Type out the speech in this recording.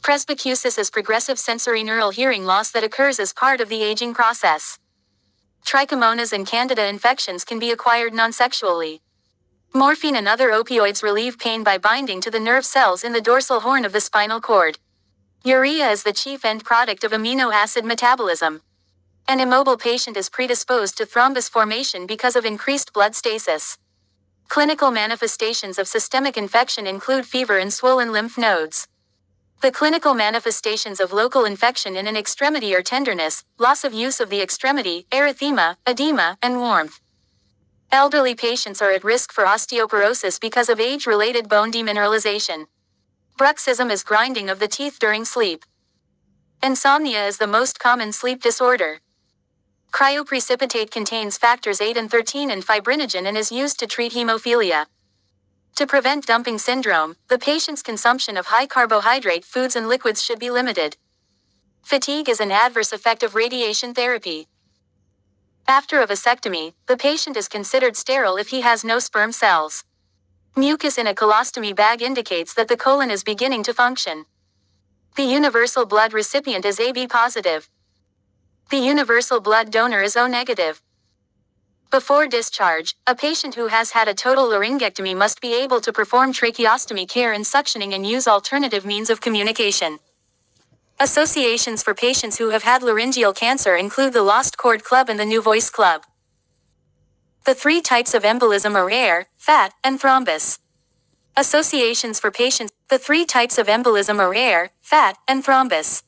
Presbycusis is progressive sensorineural hearing loss that occurs as part of the aging process. Trichomonas and candida infections can be acquired non-sexually. Morphine and other opioids relieve pain by binding to the nerve cells in the dorsal horn of the spinal cord. Urea is the chief end product of amino acid metabolism. An immobile patient is predisposed to thrombus formation because of increased blood stasis. Clinical manifestations of systemic infection include fever and swollen lymph nodes. The clinical manifestations of local infection in an extremity are tenderness, loss of use of the extremity, erythema, edema, and warmth. Elderly patients are at risk for osteoporosis because of age-related bone demineralization. Bruxism is grinding of the teeth during sleep. Insomnia is the most common sleep disorder. Cryoprecipitate contains factors 8 and 13 and fibrinogen and is used to treat hemophilia. To prevent dumping syndrome, the patient's consumption of high-carbohydrate foods and liquids should be limited. Fatigue is an adverse effect of radiation therapy. After a vasectomy, the patient is considered sterile if he has no sperm cells. Mucus in a colostomy bag indicates that the colon is beginning to function. The universal blood recipient is AB positive. The universal blood donor is O negative. Before discharge, a patient who has had a total laryngectomy must be able to perform tracheostomy care and suctioning and use alternative means of communication. Associations for patients who have had laryngeal cancer include the Lost Chord Club and the New Voice Club. The three types of embolism are air, fat, and thrombus. Associations for patients. The three types of embolism are air, fat, and thrombus.